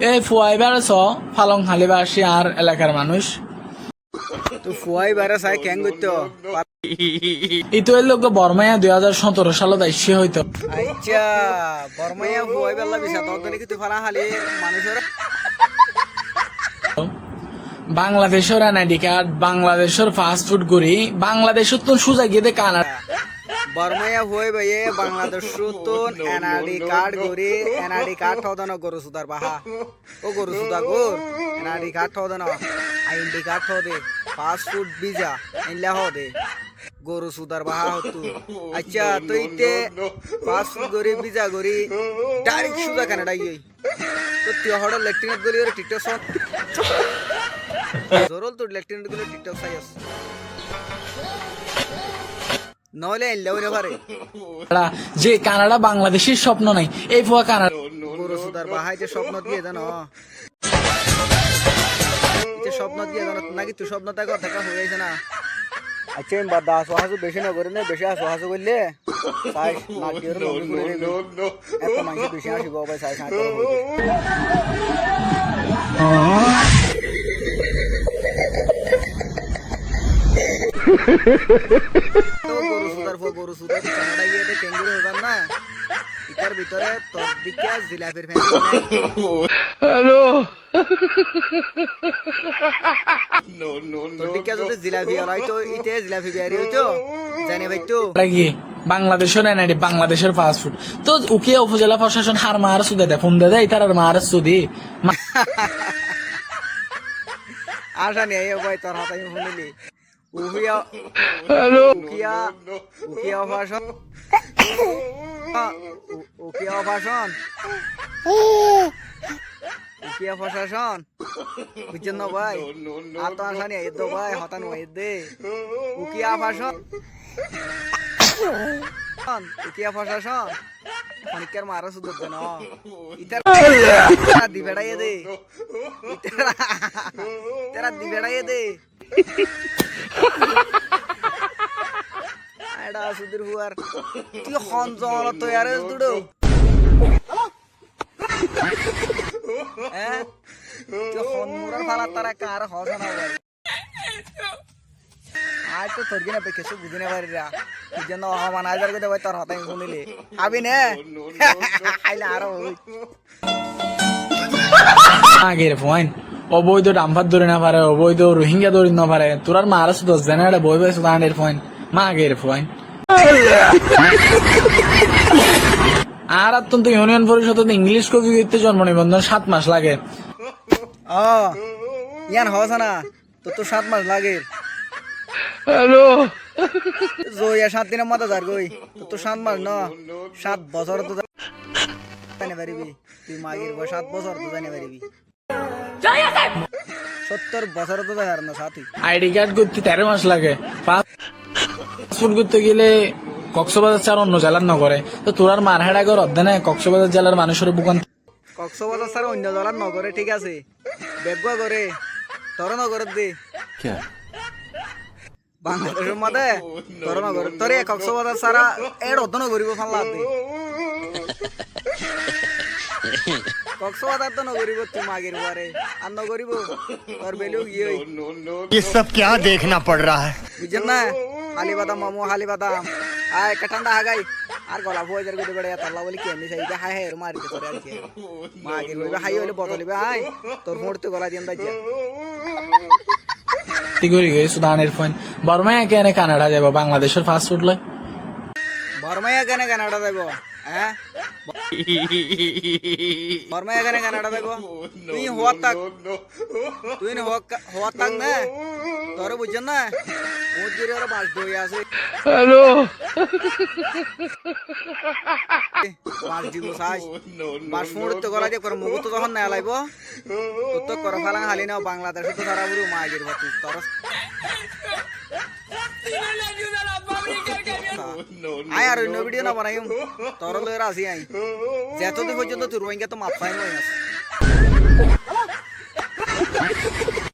এই ফুয়াই বেড়াছ ফালং হালিবাসী আর এলাকার মানুষ তো ফুয়াই বাইরে চাই কেন করতো ইতো এর লোক বর্মাইয়া 2017 সালত আইসি হইতো আচ্ছা বর্মাইয়া ফুয়াই বেলা বিছা তোর কি তুই ফালা খালি মানুষের বাংলাদেশের এনআইডি কার্ড বাংলাদেশের ফাস্ট ফুড করি বাংলাদেশের তো সুজা গিয়ে কানাডা বর্মাইয়া ফুয়াই ভাইয়ে বাংলাদেশ তো এনআরডি কার্ড গরি এনআরডি কার্ড হদন গরু সুদার বাহা ও গরু সুদা গোর এনআরডি কার্ড হদন আইডি কার্ড হদে ফাস্ট ফুড ভিসা ইনলা হদে গরু সুদার বাহা হতু আচ্ছা তো ইতে ফাস্ট ফুড গরি ভিসা গরি ডাইরেক্ট সুদা কানাডা গই তো তুই হড় লেফটেন্যান্ট গলি ওর টিকটক সব জরুল তো লেফটেন্যান্ট গলি টিকটক সাইস নলে এলাও পারে যে কানাডা বাংলাদেশের স্বপ্ন নাই এই ফুয়া কানাডা গরু সুদার বাহাই যে স্বপ্ন দিয়ে জানো স্বপ্ন দিয়ে জানো নাকি তুই স্বপ্ন দেখা দেখা হয়ে গেছে না আচ্ছা বাদা আসো বেশি না করে নে বেশি আসো করলে সাই নাটির লবি করে দেবে এত মানুষ বেশি আসিব ভাই সাই সাই তো গরু সুদার কানাডা গিয়ে কেঙ্গুরু হবার না ইটার ভিতরে তোর দিকে জিলাপির ফ্যামিলি হ্যালো তোর দিকে যদি জিলাপি হলাই তো ইতে জিলাপি বিয়ারি হইতো জানে ভাই তো বাংলাদেশের এনআইডি বাংলাদেশের ফাস্ট ফুড তো উকিয়া উপজেলা প্রশাসন হার মার সুদে দেয় ফোন দেয় ইতার আর মার সুদি আশা নেই ভাই তোর হাতাই শুনিলি উকিয়া উকিয়া ভাষণ উকিয়া ভাষণ উকিয়া প্রশাসন বুঝছেন না ভাই আর তো আশা নেই তো ভাই হতান হয়ে দে উকিয়া ভাষণ উকিয়া প্রশাসন অনেকের মারা শুধু দেন ইতার দি বেড়াইয়ে দে তেরা দি বেড়াইয়ে দে এটা সুধীর হুয়ার তুই হন জল তো ইয়ারে দুড়ো হ্যাঁ তুই হন মুরার ফালা তারা কার হস না ভাই আজ তো তোর গিনা পেকেছো বুঝিনে পারি রা যেন হমান আজার করে ভাই তোর হতাই শুনিলে আবি নে আইলা আরো আগের ফোন অবৈধ ডাম্পার ধরে না পারে অবৈধ রোহিঙ্গা ধরে না পারে তোর আর মারাস দোষ জানে এটা বই বই সুদানের ফোন মা আগের ফোন আর অত্যন্ত ইউনিয়ন পরিষদ ইংলিশ কবি করতে জন্ম নিবন্ধন 7 মাস লাগে ও ইয়ান হস না তো 7 মাস লাগে হ্যালো জয়া 7 দিনের মাথা যার গই তো 7 মাস না 7 বছর তো জানে পারিবি তুই মাগের বয়স 7 বছর তো জানে পারিবি 70 বছর তো জানার না সাথী আইডি কার্ড করতে 13 মাস লাগে পাসপোর্ট করতে গেলে কক্সবাজার ছাড়া অন্য জেলার নগরে তো তোর মার হেডা ঘর অধ্যয়নে কক্সবাজার জেলার মানুষের বুকান কক্সবাজার ছাড়া অন্য জেলার নগরে ঠিক আছে বেগুয়া করে তোর নগরে দে বাংলাদেশের মধ্যে তোর নগরে তোর কক্সবাজার ছাড়া এর অধ্যয়ন করিব ফাল্লা দে কক্সবাজার তো নগরিব তুই মাগের বারে আর নগরিব তোর বেলু গিয়ে ये सब क्या देखना पड़ रहा है বুঝছেন না হালি বাদাম মামু হালি বাদাম আয় কাটান্ডা হাগাই আর গলা বই যার গদি গড়ে তাল্লা বলি কেমনি চাই হাই হাই মারি তো করে আজকে মাগের হইবে হাই হইলে বদলিবে আয় তোর মুড়তে গলা দিন দাইয়া তিগরি গই সুদানের ফোন বর্মায় কেন কানাডা যাব বাংলাদেশের ফাস্ট ফুড লয় বর্মায়া কেন কানাডা যাইব হ্যাঁ বর্মায়া কেন কানাডা যাইব তুই হওয়ার থাক তুই হওয়ার থাক না তোর বুঝছেন না মুদির আর বাস দই আছে হ্যালো বাস দিব সাই বাস মুড়তে গলা দিয়ে করে মুখ তো যখন না লাইব তো তো কর ফালাং হালি না বাংলাদেশে তো সারা বুড়ো মাগের বাতি তোর আই আর অন্য ভিডিও না বানাইম তোর লয়ের আসি আই যতদিন পর্যন্ত তুই রোহিঙ্গা তো মাপ পাই নয়